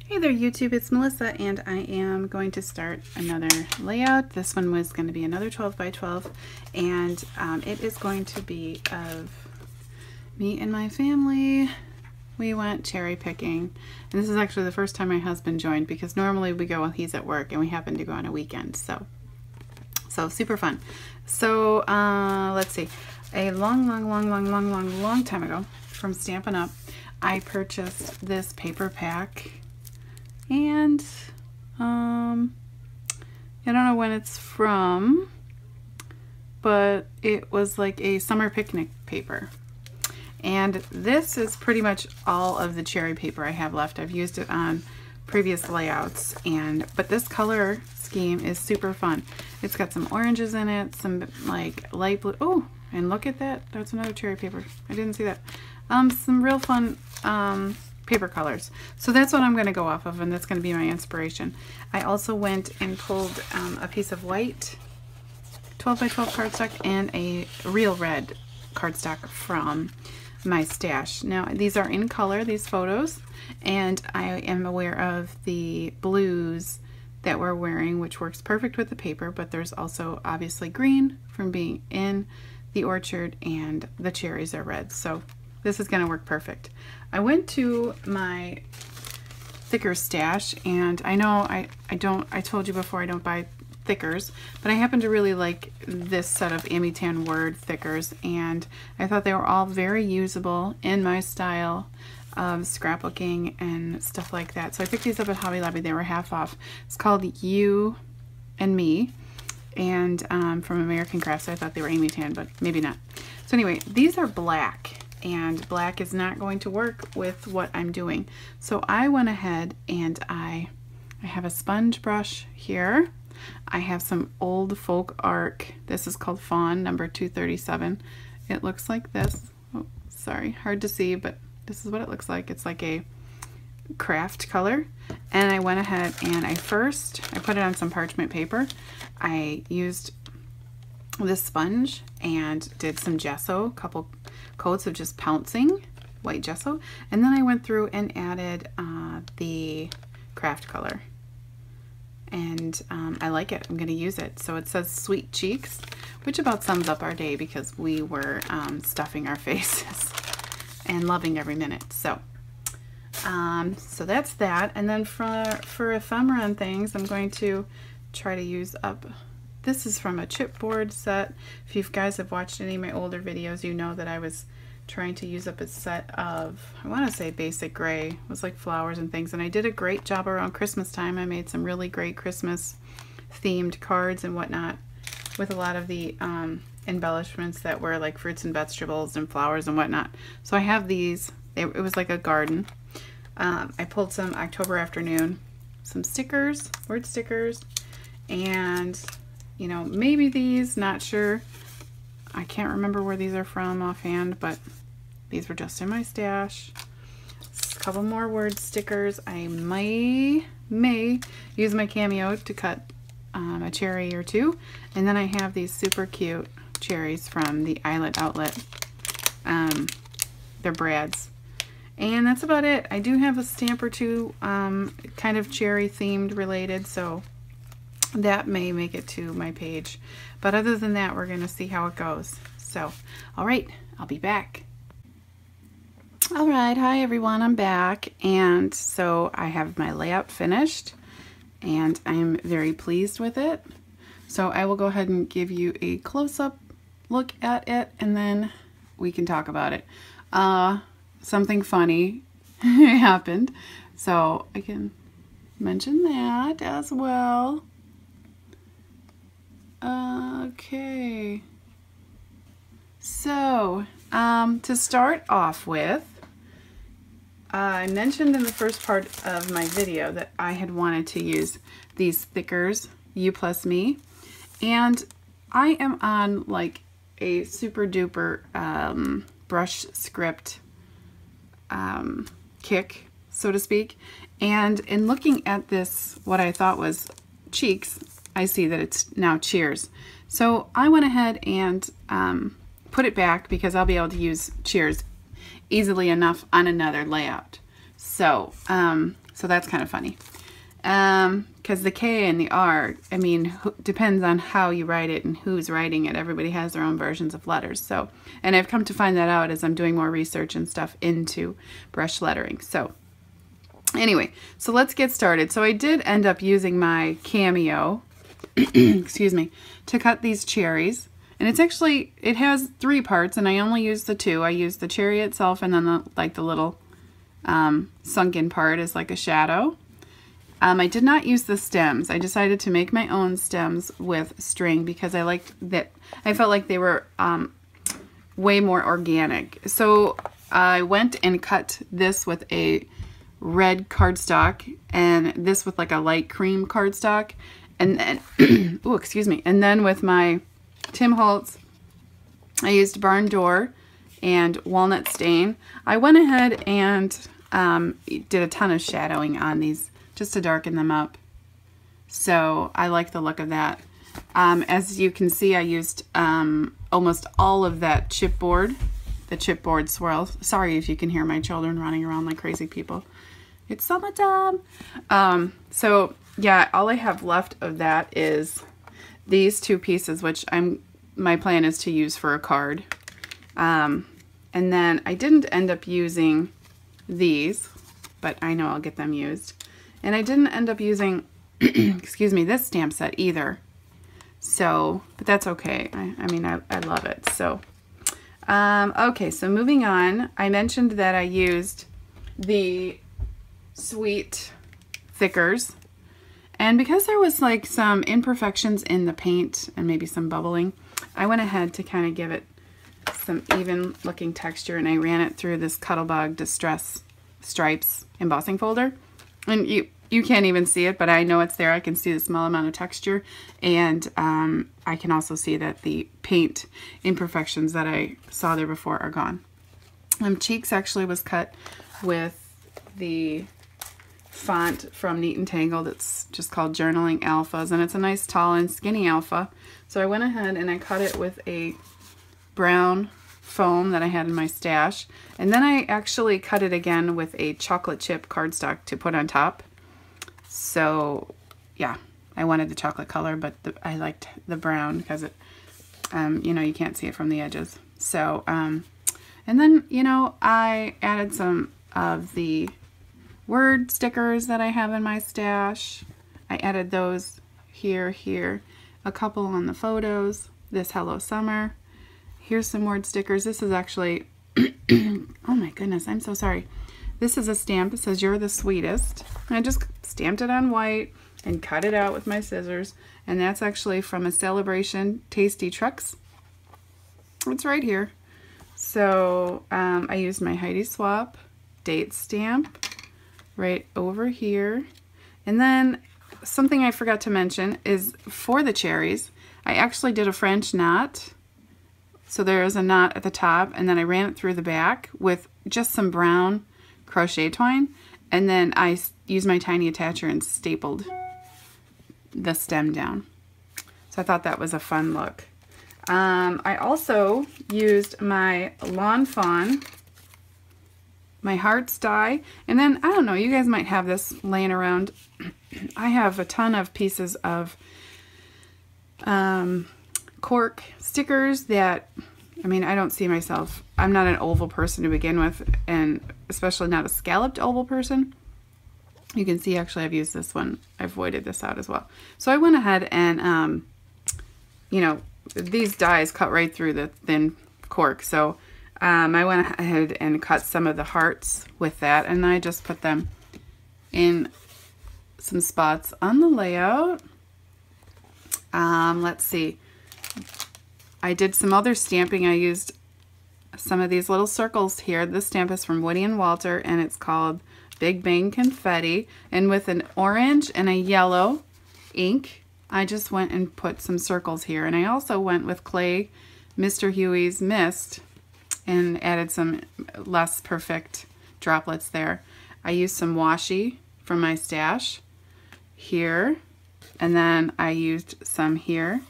Hey there YouTube, it's Melissa and I am going to start another layout. This one was going to be another 12 by 12 and it is going to be of me and my family. We went cherry picking and this is actually the first time my husband joined because normally we go when he's at work and we happen to go on a weekend. So super fun. So let's see, a long time ago from Stampin' Up! I purchased this paper pack. And I don't know when it's from, but it was like a summer picnic paper. And this is pretty much all of the cherry paper I have left. I've used it on previous layouts, but this color scheme is super fun. It's got some oranges in it, some like light blue. Oh, and look at that. That's another cherry paper. I didn't see that. Some real fun paper colors. So that's what I'm going to go off of, and that's going to be my inspiration. I also went and pulled a piece of white 12 by 12 cardstock and a real red cardstock from my stash. Now these are in color, these photos, and I am aware of the blues that we're wearing, which works perfect with the paper, but there's also obviously green from being in the orchard, and the cherries are red. So this is going to work perfect. I went to my thicker stash, and I know I told you before I don't buy thickers, but I happen to really like this set of Amitan Word thickers, and I thought they were all very usable in my style of scrapbooking and stuff like that. So I picked these up at Hobby Lobby. They were half off. It's called You and Me, and from American Crafts. I thought they were Amitan, but maybe not. So anyway, these are black. And black is not going to work with what I'm doing. So I went ahead and I have a sponge brush here. I have some old folk art. This is called Fawn number 237. It looks like this. Oh, sorry, hard to see, but this is what it looks like. It's like a craft color. And I went ahead and I put it on some parchment paper. I used this sponge and did some gesso, a couple coats of just pouncing white gesso, and then I went through and added the craft color, and I like it. I'm going to use it. So it says Sweet Cheeks, which about sums up our day because we were stuffing our faces and loving every minute. So so that's that. And then for ephemera and things, I'm going to try to use up. This is from a chipboard set. If you guys have watched any of my older videos, you know that I was trying to use up a set of, I want to say basic gray. It was like flowers and things, and I did a great job around Christmas time. I made some really great Christmas themed cards and whatnot with a lot of the embellishments that were like fruits and vegetables and flowers and whatnot. So I have these. It was like a garden. I pulled some October Afternoon, some stickers, word stickers, and you know, maybe these, not sure. I can't remember where these are from offhand, but these were just in my stash. A couple more word stickers. I may use my Cameo to cut a cherry or two. And then I have these super cute cherries from the Eyelet Outlet. They're Brad's. And that's about it. I do have a stamp or two kind of cherry themed related, so that may make it to my page. But other than that, we're going to see how it goes. So, all right, I'll be back. All right, hi everyone, I'm back. And so I have my layout finished and I'm very pleased with it. So I will go ahead and give you a close-up look at it and then we can talk about it. Something funny happened, so I can mention that as well. Okay, so to start off with, I mentioned in the first part of my video that I had wanted to use these thickers, You Plus Me, and I am on like a super duper brush script kick, so to speak, and in looking at this, what I thought was cheeks, I see that it's now cheers. So I went ahead and put it back because I'll be able to use cheers easily enough on another layout. So So that's kind of funny. Because the K and the R, I mean, depends on how you write it and who's writing it. Everybody has their own versions of letters. So, and I've come to find that out as I'm doing more research and stuff into brush lettering. So anyway, so let's get started. So I did end up using my Cameo, excuse me, to cut these cherries. And it's actually, it has 3 parts, and I only used the 2. I used the cherry itself, and then the little sunken part is like a shadow. I did not use the stems. I decided to make my own stems with string because I liked that. I felt like they were way more organic. So I went and cut this with a red cardstock and this with like a light cream cardstock, and then oh, excuse me. And then with my Tim Holtz, I used barn door and walnut stain. I went ahead and did a ton of shadowing on these just to darken them up. So I like the look of that. As you can see, I used almost all of that chipboard, the chipboard swirl. Sorry if you can hear my children running around like crazy people. It's summertime. So yeah, all I have left of that is these 2 pieces, which my plan is to use for a card. And then I didn't end up using these, but I know I'll get them used. And I didn't end up using, excuse me, this stamp set either. So, but that's okay. I mean, I love it. So, okay, so moving on. I mentioned that I used the Sweet thickers. And because there was like some imperfections in the paint and maybe some bubbling, I went ahead to kind of give it some even looking texture, and I ran it through this Cuttlebug Distress Stripes embossing folder. And you can't even see it, but I know it's there. I can see the small amount of texture, and I can also see that the paint imperfections that I saw there before are gone. Cheeks actually was cut with the font from Neat and Tangled. It's just called Journaling Alphas, and it's a nice tall and skinny alpha. So I went ahead and I cut it with a brown foam that I had in my stash, and then I actually cut it again with a chocolate chip cardstock to put on top. So yeah, I wanted the chocolate color, but I liked the brown because it, you know, you can't see it from the edges. So and then, you know, I added some of the word stickers that I have in my stash. I added those here, a couple on the photos, this Hello Summer. Here's some word stickers. This is actually, oh my goodness, I'm so sorry. This is a stamp. It says, "You're the sweetest." I just stamped it on white and cut it out with my scissors. And that's actually from a Celebration Tasty Trucks. It's right here. So I used my Heidi Swap date stamp right over here. And then something I forgot to mention is for the cherries, I actually did a French knot. So there is a knot at the top, and then I ran it through the back with just some brown crochet twine, and then I used my tiny attacher and stapled the stem down. So I thought that was a fun look. I also used my Lawn Fawn, my Hearts die, and then, I don't know, you guys might have this laying around. I have a ton of pieces of cork stickers that, I mean, I don't see myself, I'm not an oval person to begin with, and especially not a scalloped oval person. You can see actually I've used this one, I've voided this out as well. So I went ahead and, you know, these dies cut right through the thin cork. So I went ahead and cut some of the hearts with that, and I just put them in some spots on the layout. Let's see. I did some other stamping. I used some of these little circles here. This stamp is from Woody and Walter, and it's called Big Bang Confetti. And with an orange and a yellow ink, I just went and put some circles here. And I also went with clay, Mr. Huey's Mist, and added some less perfect droplets there. I used some washi from my stash here, and then I used some here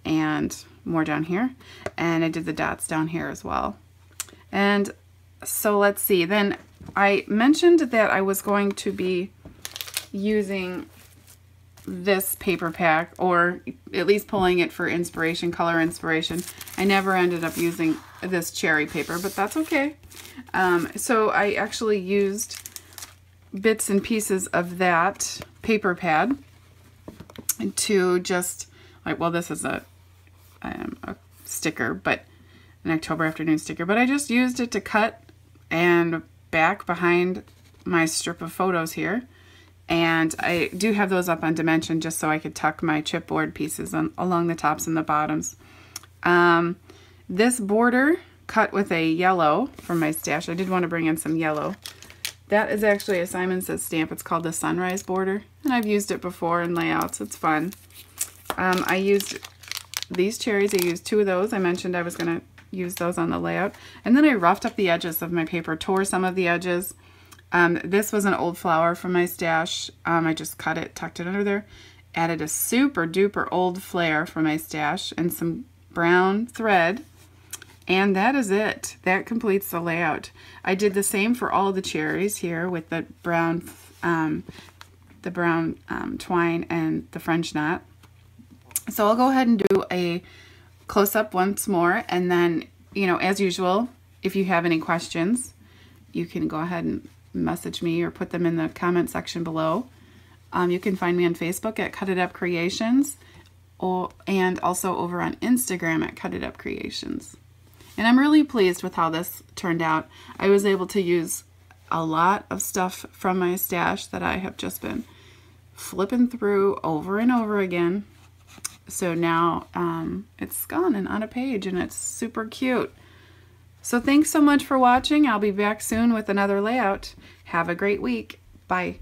and more down here, and I did the dots down here as well. And so let's see, then I mentioned that I was going to be using this paper pack, or at least pulling it for inspiration, color inspiration. I never ended up using this cherry paper, but that's okay. So I actually used bits and pieces of that paper pad to just, like, well, this is a sticker, but an October afternoon sticker, but I just used it to cut and back behind my strip of photos here. And I do have those up on dimension just so I could tuck my chipboard pieces along the tops and the bottoms. This border cut with a yellow from my stash. I did want to bring in some yellow. That is actually a Simon Says stamp. It's called the Sunrise border, and I've used it before in layouts. It's fun. I used these cherries. I used 2 of those. I mentioned I was going to use those on the layout. And then I roughed up the edges of my paper, tore some of the edges. This was an old flower from my stash. I just cut it, tucked it under there, added a super duper old flair from my stash and some brown thread, and that is it. That completes the layout. I did the same for all the cherries here with the brown twine and the French knot. So I'll go ahead and do a close-up once more, and then, you know, as usual, if you have any questions, you can go ahead and message me or put them in the comment section below. You can find me on Facebook at Cut It Up Creations, and also over on Instagram at Cut It Up Creations. And I'm really pleased with how this turned out. I was able to use a lot of stuff from my stash that I have just been flipping through over and over again. So now it's gone and on a page, and it's super cute. So thanks so much for watching. I'll be back soon with another layout. Have a great week. Bye.